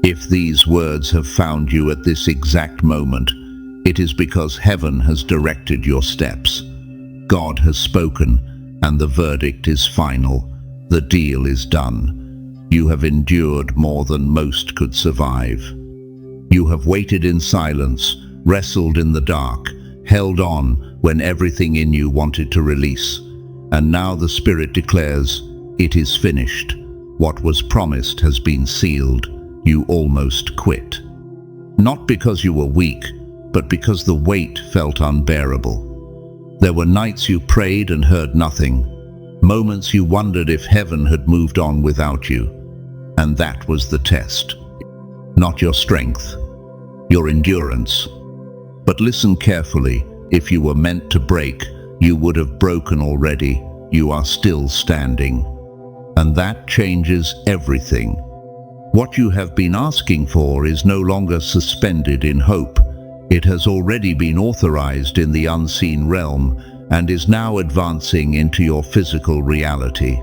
If these words have found you at this exact moment, it is because heaven has directed your steps. God has spoken, and the verdict is final. The deal is done. You have endured more than most could survive. You have waited in silence, wrestled in the dark, held on when everything in you wanted to release. And now the Spirit declares, it is finished. What was promised has been sealed. You almost quit. Not because you were weak, but because the weight felt unbearable. There were nights you prayed and heard nothing, moments you wondered if heaven had moved on without you. And that was the test. Not your strength, your endurance. But listen carefully. If you were meant to break, you would have broken already. You are still standing. And that changes everything. What you have been asking for is no longer suspended in hope. It has already been authorized in the unseen realm and is now advancing into your physical reality.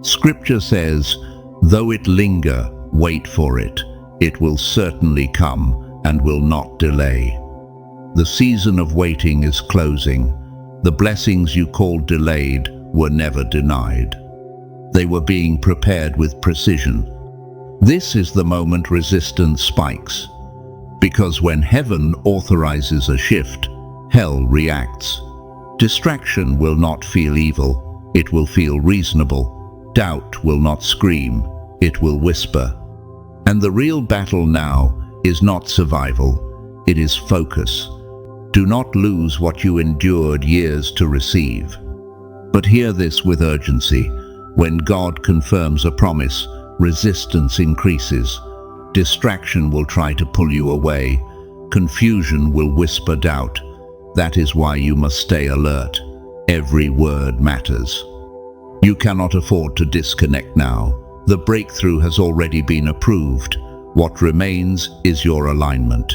Scripture says, though it linger, wait for it. It will certainly come and will not delay. The season of waiting is closing. The blessings you called delayed were never denied. They were being prepared with precision. This is the moment resistance spikes. Because when heaven authorizes a shift, hell reacts. Distraction will not feel evil, it will feel reasonable. Doubt will not scream, it will whisper. And the real battle now is not survival, it is focus. Do not lose what you endured years to receive. But hear this with urgency. When God confirms a promise, resistance increases. Distraction will try to pull you away. Confusion will whisper doubt. That is why you must stay alert. Every word matters. You cannot afford to disconnect now. The breakthrough has already been approved. What remains is your alignment.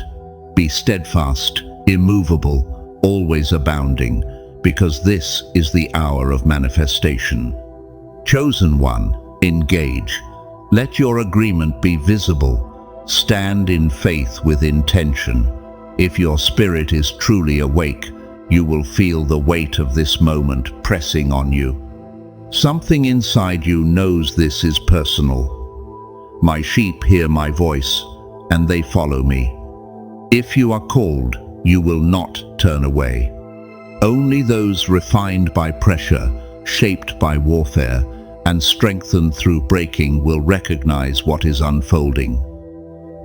Be steadfast, immovable, always abounding, because this is the hour of manifestation. Chosen one, engage. Let your agreement be visible. Stand in faith with intention. If your spirit is truly awake, you will feel the weight of this moment pressing on you. Something inside you knows this is personal. My sheep hear my voice, and they follow me. If you are called, you will not turn away. Only those refined by pressure, shaped by warfare, and strengthened through breaking will recognize what is unfolding.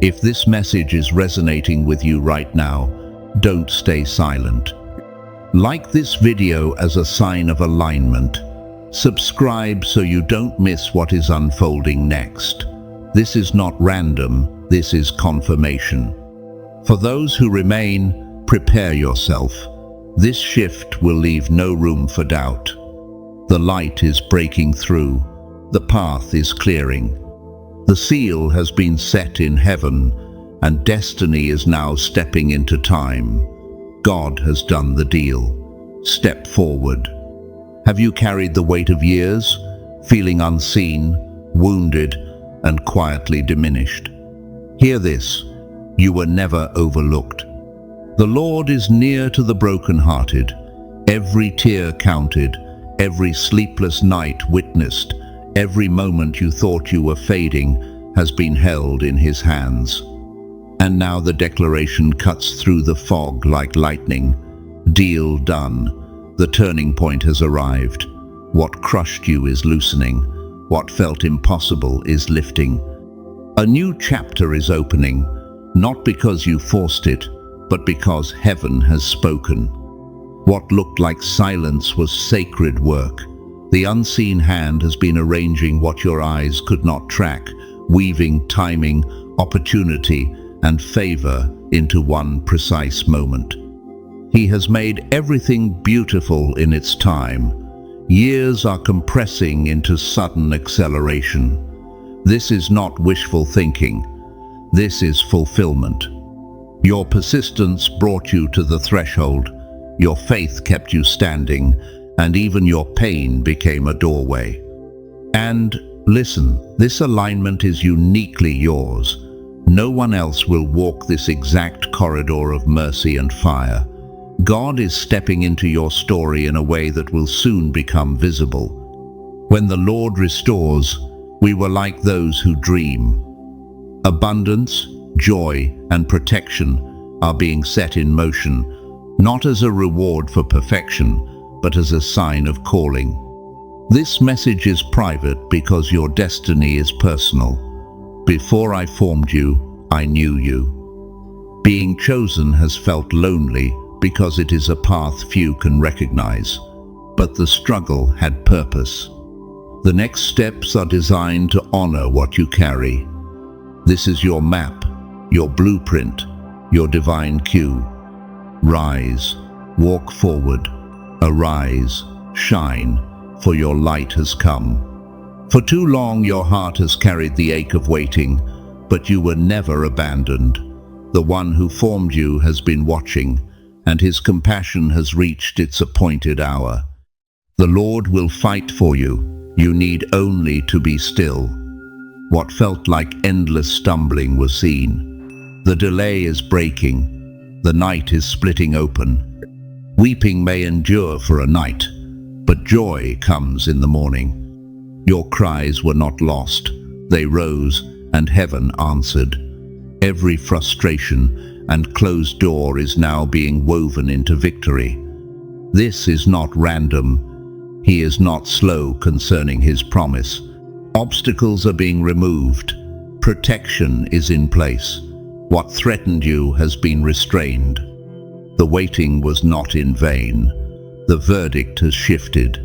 If this message is resonating with you right now, don't stay silent. Like this video as a sign of alignment. Subscribe so you don't miss what is unfolding next. This is not random, this is confirmation. For those who remain, prepare yourself. This shift will leave no room for doubt. The light is breaking through. The path is clearing. The seal has been set in heaven, and destiny is now stepping into time. God has done the deal. Step forward. Have you carried the weight of years, feeling unseen, wounded, and quietly diminished? Hear this. You were never overlooked. The Lord is near to the brokenhearted. Every tear counted, every sleepless night witnessed, every moment you thought you were fading has been held in His hands. And now the declaration cuts through the fog like lightning. Deal done. The turning point has arrived. What crushed you is loosening. What felt impossible is lifting. A new chapter is opening, not because you forced it, but because heaven has spoken. What looked like silence was sacred work. The unseen hand has been arranging what your eyes could not track, weaving timing, opportunity, and favor into one precise moment. He has made everything beautiful in its time. Years are compressing into sudden acceleration. This is not wishful thinking. This is fulfillment. Your persistence brought you to the threshold. Your faith kept you standing, and even your pain became a doorway. And listen, this alignment is uniquely yours. No one else will walk this exact corridor of mercy and fire. God is stepping into your story in a way that will soon become visible. When the Lord restores, we were like those who dream. Abundance, joy, and protection are being set in motion, not as a reward for perfection, but as a sign of calling. This message is private because your destiny is personal. Before I formed you, I knew you. Being chosen has felt lonely because it is a path few can recognize, but the struggle had purpose. The next steps are designed to honor what you carry. This is your map, your blueprint, your divine cue. Rise, walk forward, arise, shine, for your light has come. For too long your heart has carried the ache of waiting, but you were never abandoned. The one who formed you has been watching, and his compassion has reached its appointed hour. The Lord will fight for you. You need only to be still. What felt like endless stumbling was seen. The delay is breaking. The night is splitting open. Weeping may endure for a night, but joy comes in the morning. Your cries were not lost. They rose, and heaven answered. Every frustration and closed door is now being woven into victory. This is not random. He is not slow concerning his promise. Obstacles are being removed. Protection is in place. What threatened you has been restrained. The waiting was not in vain. The verdict has shifted.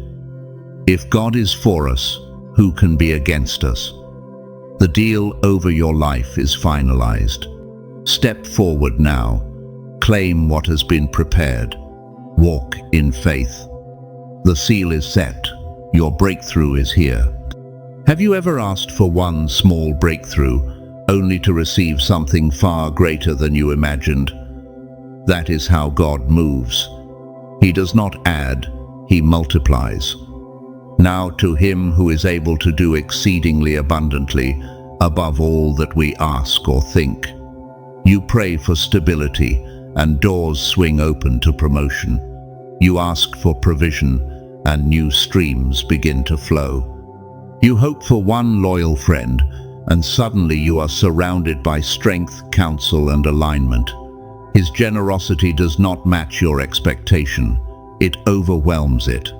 If God is for us, who can be against us? The deal over your life is finalized. Step forward now. Claim what has been prepared. Walk in faith. The seal is set. Your breakthrough is here. Have you ever asked for one small breakthrough, only to receive something far greater than you imagined? That is how God moves. He does not add, he multiplies. Now to him who is able to do exceedingly abundantly, above all that we ask or think. You pray for stability, and doors swing open to promotion. You ask for provision, and new streams begin to flow. You hope for one loyal friend, and suddenly you are surrounded by strength, counsel, and alignment. His generosity does not match your expectation. It overwhelms it.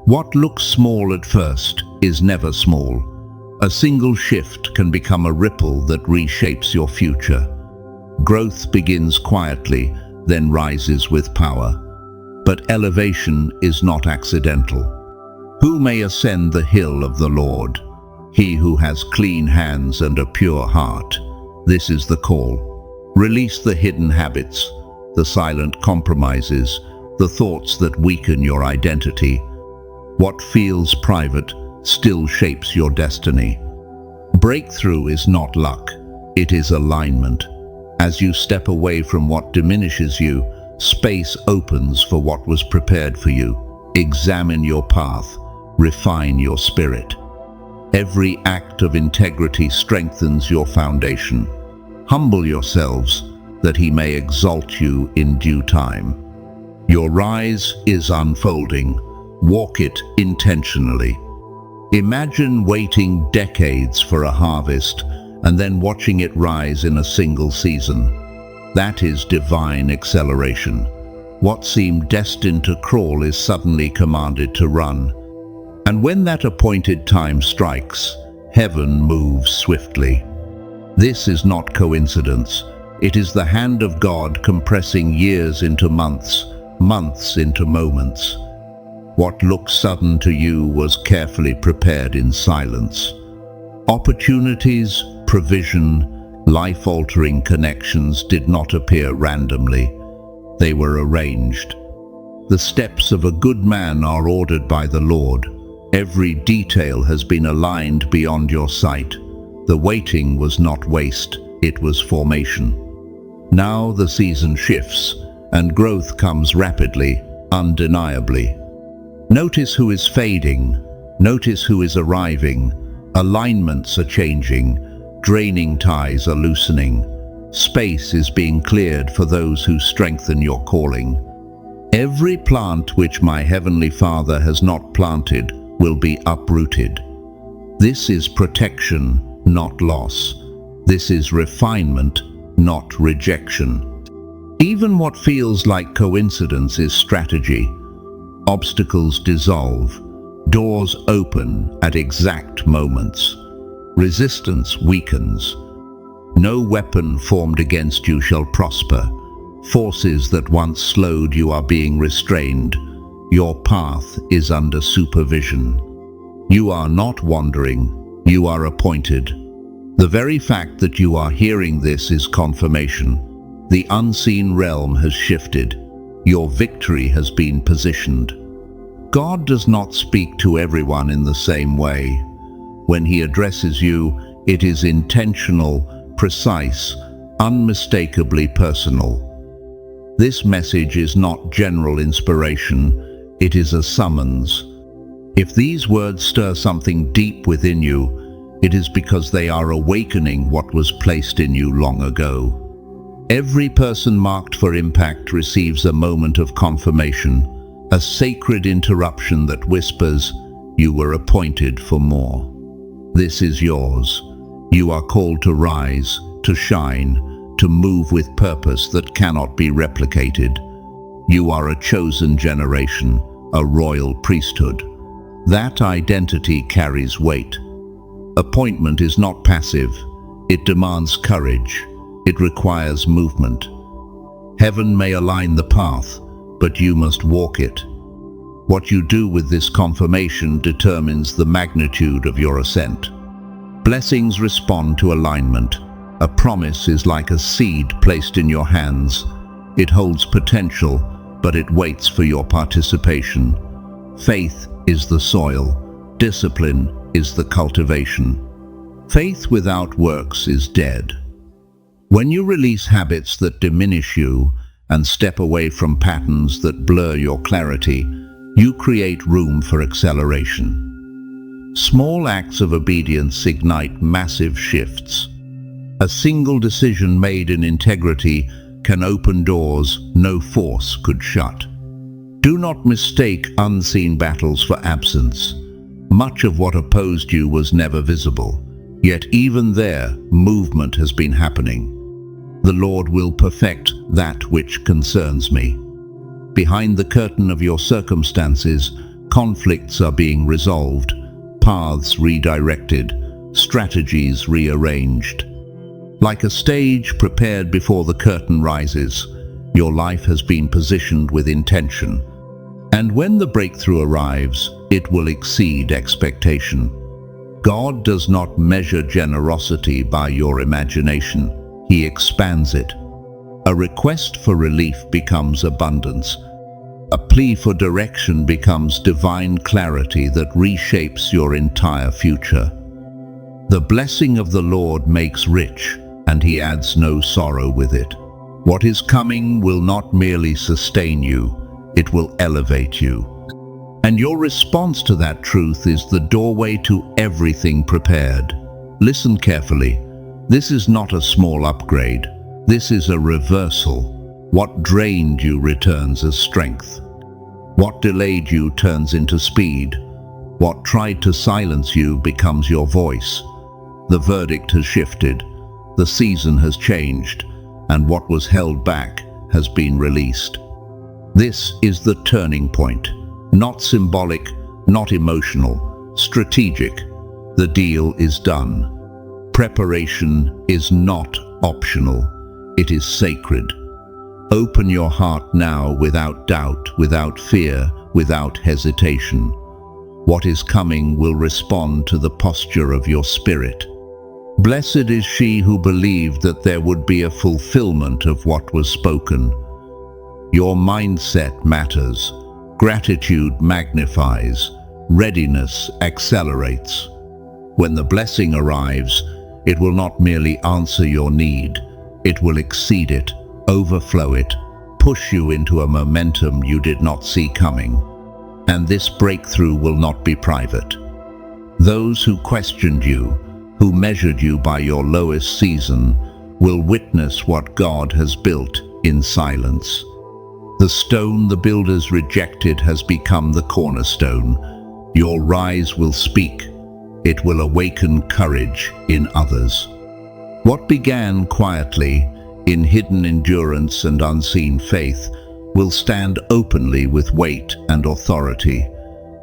What looks small at first is never small. A single shift can become a ripple that reshapes your future. Growth begins quietly, then rises with power. But elevation is not accidental. Who may ascend the hill of the Lord? He who has clean hands and a pure heart. This is the call. Release the hidden habits, the silent compromises, the thoughts that weaken your identity. What feels private still shapes your destiny. Breakthrough is not luck, it is alignment. As you step away from what diminishes you, space opens for what was prepared for you. Examine your path, refine your spirit. Every act of integrity strengthens your foundation. Humble yourselves, that he may exalt you in due time. Your rise is unfolding. Walk it intentionally. Imagine waiting decades for a harvest and then watching it rise in a single season. That is divine acceleration. What seemed destined to crawl is suddenly commanded to run. And when that appointed time strikes, heaven moves swiftly. This is not coincidence. It is the hand of God compressing years into months, months into moments. What looked sudden to you was carefully prepared in silence. Opportunities, provision, life-altering connections did not appear randomly. They were arranged. The steps of a good man are ordered by the Lord. Every detail has been aligned beyond your sight. The waiting was not waste, it was formation. Now the season shifts, and growth comes rapidly, undeniably. Notice who is fading. Notice who is arriving. Alignments are changing. Draining ties are loosening. Space is being cleared for those who strengthen your calling. Every plant which my Heavenly Father has not planted will be uprooted. This is protection, not loss. This is refinement, not rejection. Even what feels like coincidence is strategy. Obstacles dissolve. Doors open at exact moments. Resistance weakens. No weapon formed against you shall prosper. Forces that once slowed you are being restrained. Your path is under supervision. You are not wandering, you are appointed. The very fact that you are hearing this is confirmation. The unseen realm has shifted. Your victory has been positioned. God does not speak to everyone in the same way. When He addresses you, it is intentional, precise, unmistakably personal. This message is not general inspiration, it is a summons. If these words stir something deep within you, it is because they are awakening what was placed in you long ago. Every person marked for impact receives a moment of confirmation, a sacred interruption that whispers, "You were appointed for more. This is yours. You are called to rise, to shine, to move with purpose that cannot be replicated. You are a chosen generation, a royal priesthood." That identity carries weight. Appointment is not passive. It demands courage. It requires movement. Heaven may align the path, but you must walk it. What you do with this confirmation determines the magnitude of your ascent. Blessings respond to alignment. A promise is like a seed placed in your hands. It holds potential, but it waits for your participation. Faith is the soil. Discipline is the cultivation. Faith without works is dead. When you release habits that diminish you and step away from patterns that blur your clarity, you create room for acceleration. Small acts of obedience ignite massive shifts. A single decision made in integrity can open doors no force could shut. Do not mistake unseen battles for absence. Much of what opposed you was never visible, yet even there, movement has been happening. The Lord will perfect that which concerns me. Behind the curtain of your circumstances, conflicts are being resolved, paths redirected, strategies rearranged. Like a stage prepared before the curtain rises, your life has been positioned with intention. And when the breakthrough arrives, it will exceed expectation. God does not measure generosity by your imagination. He expands it. A request for relief becomes abundance. A plea for direction becomes divine clarity that reshapes your entire future. The blessing of the Lord makes rich, and He adds no sorrow with it. What is coming will not merely sustain you, it will elevate you. And your response to that truth is the doorway to everything prepared. Listen carefully. This is not a small upgrade. This is a reversal. What drained you returns as strength. What delayed you turns into speed. What tried to silence you becomes your voice. The verdict has shifted. The season has changed. And what was held back has been released. This is the turning point. Not symbolic, not emotional, strategic. The deal is done. Preparation is not optional. It is sacred. Open your heart now without doubt, without fear, without hesitation. What is coming will respond to the posture of your spirit. Blessed is she who believed that there would be a fulfillment of what was spoken. Your mindset matters. Gratitude magnifies. Readiness accelerates. When the blessing arrives, it will not merely answer your need. It will exceed it, overflow it, push you into a momentum you did not see coming. And this breakthrough will not be private. Those who questioned you, who measured you by your lowest season, will witness what God has built in silence. The stone the builders rejected has become the cornerstone. Your rise will speak. It will awaken courage in others. What began quietly, in hidden endurance and unseen faith, will stand openly with weight and authority.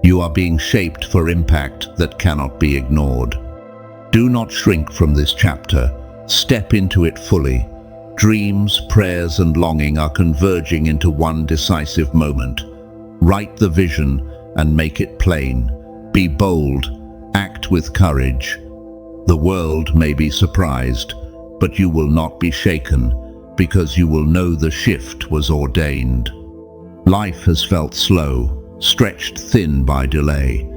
You are being shaped for impact that cannot be ignored. Do not shrink from this chapter. Step into it fully. Dreams, prayers, and longing are converging into one decisive moment. Write the vision and make it plain. Be bold. Act with courage. The world may be surprised, but you will not be shaken, because you will know the shift was ordained. Life has felt slow, stretched thin by delay.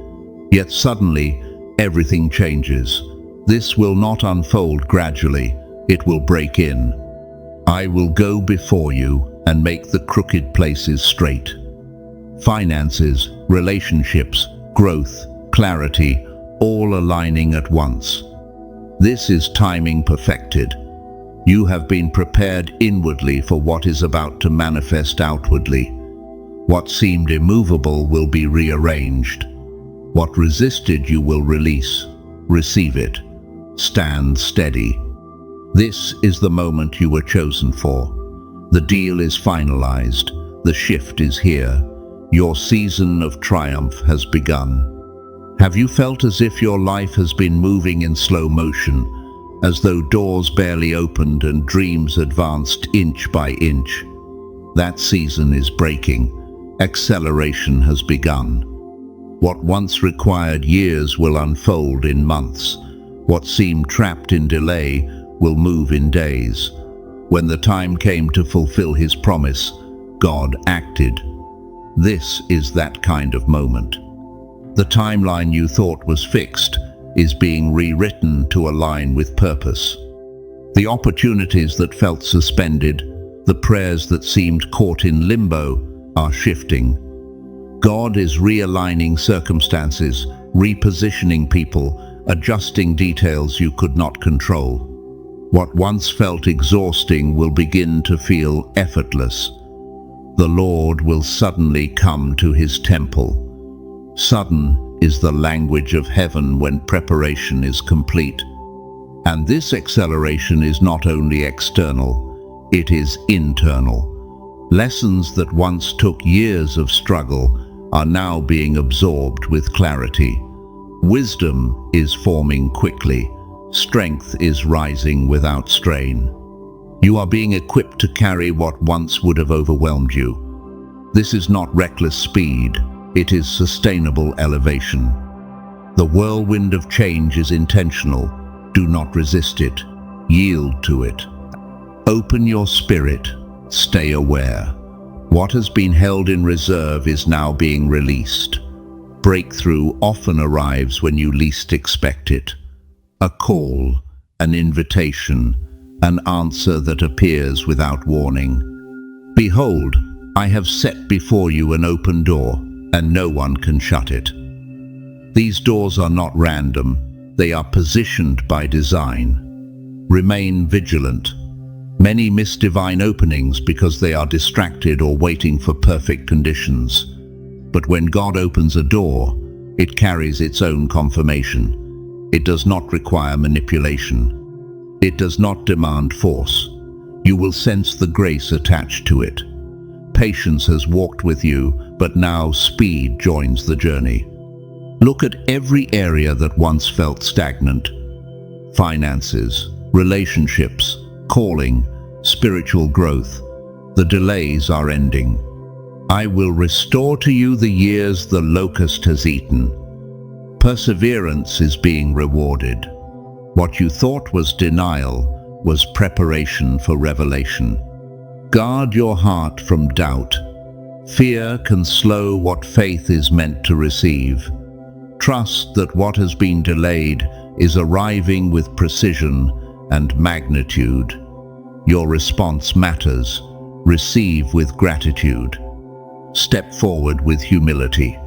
Yet suddenly, everything changes. This will not unfold gradually, it will break in. I will go before you and make the crooked places straight. Finances, relationships, growth, clarity, all aligning at once. This is timing perfected. You have been prepared inwardly for what is about to manifest outwardly. What seemed immovable will be rearranged. What resisted you will release. Receive it. Stand steady. This is the moment you were chosen for. The deal is finalized. The shift is here. Your season of triumph has begun. Have you felt as if your life has been moving in slow motion, as though doors barely opened and dreams advanced inch by inch? That season is breaking. Acceleration has begun. What once required years will unfold in months. What seemed trapped in delay will move in days. When the time came to fulfill His promise, God acted. This is that kind of moment. The timeline you thought was fixed is being rewritten to align with purpose. The opportunities that felt suspended, the prayers that seemed caught in limbo, are shifting. God is realigning circumstances, repositioning people, adjusting details you could not control. What once felt exhausting will begin to feel effortless. The Lord will suddenly come to His temple. Sudden is the language of heaven when preparation is complete. And this acceleration is not only external, it is internal. Lessons that once took years of struggle are now being absorbed with clarity. Wisdom is forming quickly. Strength is rising without strain. You are being equipped to carry what once would have overwhelmed you. This is not reckless speed. It is sustainable elevation. The whirlwind of change is intentional. Do not resist it. Yield to it. Open your spirit. Stay aware. What has been held in reserve is now being released. Breakthrough often arrives when you least expect it. A call, an invitation, an answer that appears without warning. Behold, I have set before you an open door, and no one can shut it. These doors are not random, they are positioned by design. Remain vigilant. Many miss divine openings because they are distracted or waiting for perfect conditions. But when God opens a door, it carries its own confirmation. It does not require manipulation. It does not demand force. You will sense the grace attached to it. Patience has walked with you, but now speed joins the journey. Look at every area that once felt stagnant. Finances, relationships, calling, spiritual growth. The delays are ending. I will restore to you the years the locust has eaten. Perseverance is being rewarded. What you thought was denial was preparation for revelation. Guard your heart from doubt. Fear can slow what faith is meant to receive. Trust that what has been delayed is arriving with precision and magnitude. Your response matters. Receive with gratitude. Step forward with humility.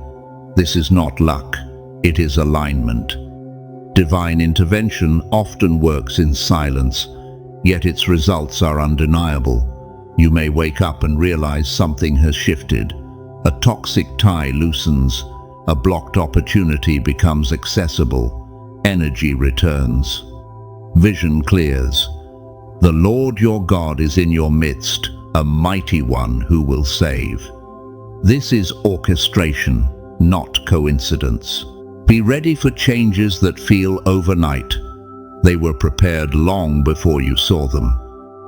This is not luck, it is alignment. Divine intervention often works in silence, yet its results are undeniable. You may wake up and realize something has shifted. A toxic tie loosens, a blocked opportunity becomes accessible, energy returns, vision clears. The Lord your God is in your midst, a mighty one who will save. This is orchestration, not coincidence. Be ready for changes that feel overnight. They were prepared long before you saw them.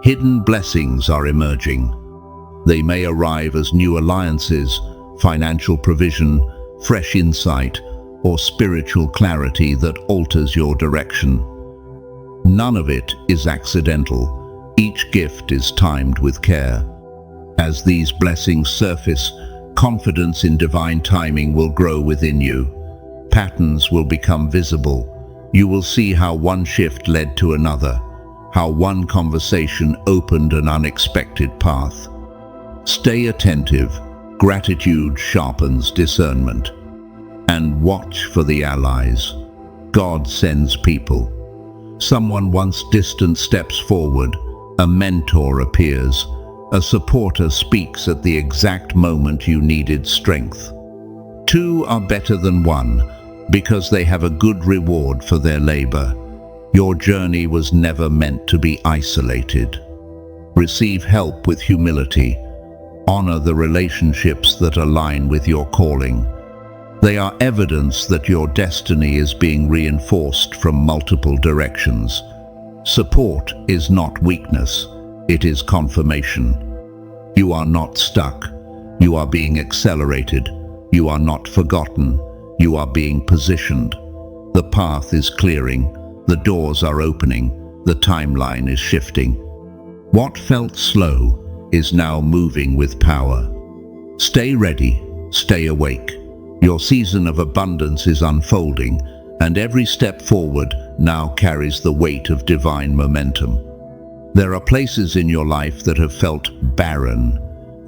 Hidden blessings are emerging. They may arrive as new alliances, financial provision, fresh insight, or spiritual clarity that alters your direction. None of it is accidental. Each gift is timed with care. As these blessings surface, confidence in divine timing will grow within you. Patterns will become visible. You will see how one shift led to another, how one conversation opened an unexpected path. Stay attentive. Gratitude sharpens discernment. And watch for the allies. God sends people. Someone once distant steps forward. A mentor appears. A supporter speaks at the exact moment you needed strength. Two are better than one, because they have a good reward for their labor. Your journey was never meant to be isolated. Receive help with humility. Honor the relationships that align with your calling. They are evidence that your destiny is being reinforced from multiple directions. Support is not weakness, it is confirmation. You are not stuck. You are being accelerated. You are not forgotten. You are being positioned. The path is clearing. The doors are opening. The timeline is shifting. What felt slow is now moving with power. Stay ready. Stay awake. Your season of abundance is unfolding, and every step forward now carries the weight of divine momentum. There are places in your life that have felt barren,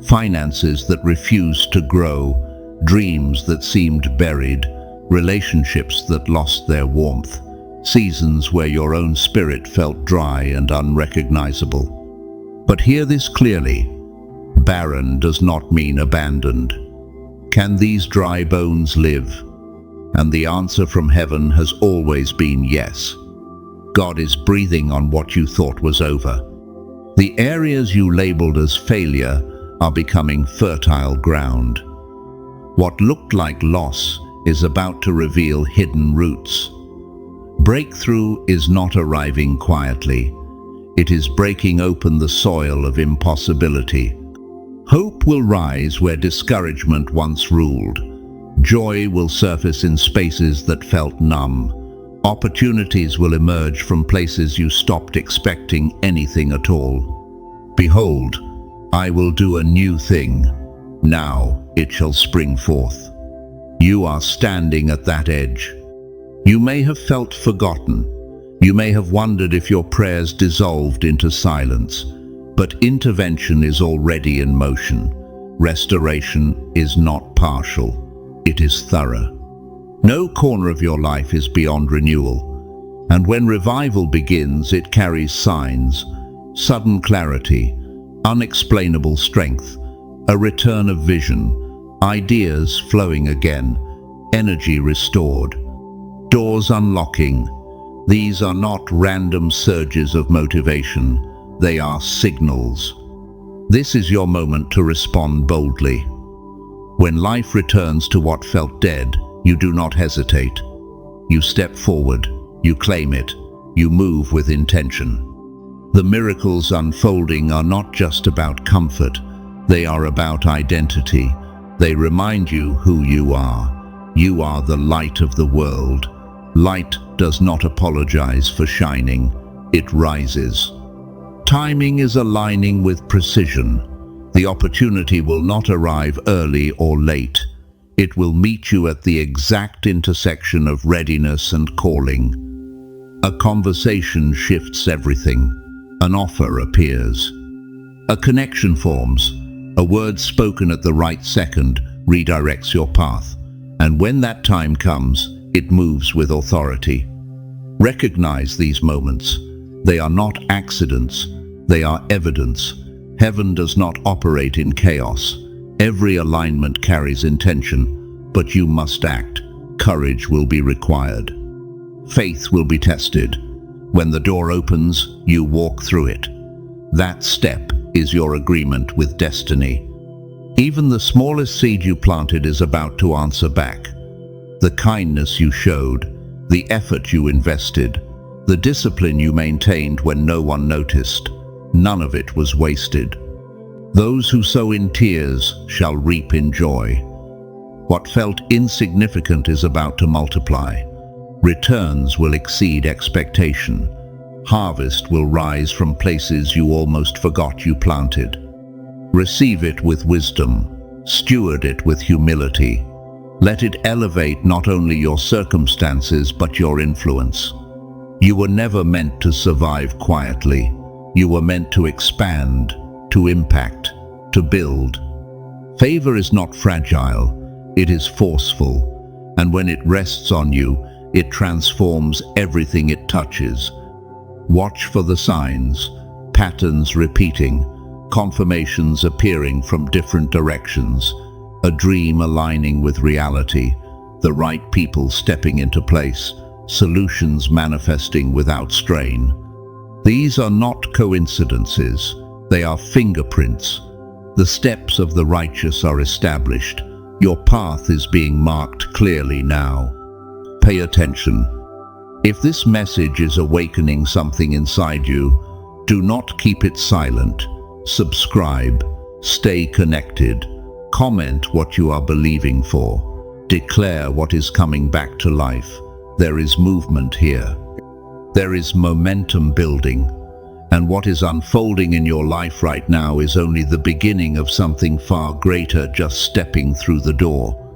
finances that refused to grow, dreams that seemed buried, relationships that lost their warmth, seasons where your own spirit felt dry and unrecognizable. But hear this clearly. Barren does not mean abandoned. Can these dry bones live? And the answer from heaven has always been yes. God is breathing on what you thought was over. The areas you labeled as failure are becoming fertile ground. What looked like loss is about to reveal hidden roots. Breakthrough is not arriving quietly. It is breaking open the soil of impossibility. Hope will rise where discouragement once ruled. Joy will surface in spaces that felt numb. Opportunities will emerge from places you stopped expecting anything at all. Behold, I will do a new thing. Now it shall spring forth. You are standing at that edge. You may have felt forgotten. You may have wondered if your prayers dissolved into silence. But intervention is already in motion. Restoration is not partial. It is thorough. No corner of your life is beyond renewal. And when revival begins, it carries signs, sudden clarity, unexplainable strength, a return of vision, ideas flowing again, energy restored, doors unlocking. These are not random surges of motivation. They are signals. This is your moment to respond boldly. When life returns to what felt dead, you do not hesitate. You step forward, you claim it, you move with intention. The miracles unfolding are not just about comfort, they are about identity. They remind you who you are. You are the light of the world. Light does not apologize for shining, it rises. Timing is aligning with precision. The opportunity will not arrive early or late. It will meet you at the exact intersection of readiness and calling. A conversation shifts everything. An offer appears. A connection forms. A word spoken at the right second redirects your path. And when that time comes, it moves with authority. Recognize these moments. They are not accidents, they are evidence. Heaven does not operate in chaos. Every alignment carries intention, but you must act. Courage will be required. Faith will be tested. When the door opens, you walk through it. That step is your agreement with destiny. Even the smallest seed you planted is about to answer back. The kindness you showed, the effort you invested, the discipline you maintained when no one noticed, none of it was wasted. Those who sow in tears shall reap in joy. What felt insignificant is about to multiply. Returns will exceed expectation. Harvest will rise from places you almost forgot you planted. Receive it with wisdom. Steward it with humility. Let it elevate not only your circumstances but your influence. You were never meant to survive quietly. You were meant to expand, to impact, to build. Favor is not fragile, it is forceful, and when it rests on you, it transforms everything it touches. Watch for the signs, patterns repeating, confirmations appearing from different directions, a dream aligning with reality, the right people stepping into place, solutions manifesting without strain. These are not coincidences, they are fingerprints. The steps of the righteous are established. Your path is being marked clearly now. Pay attention. If this message is awakening something inside you, do not keep it silent. Subscribe, stay connected, comment what you are believing for, declare what is coming back to life. There is movement here. There is momentum building, and what is unfolding in your life right now is only the beginning of something far greater just stepping through the door.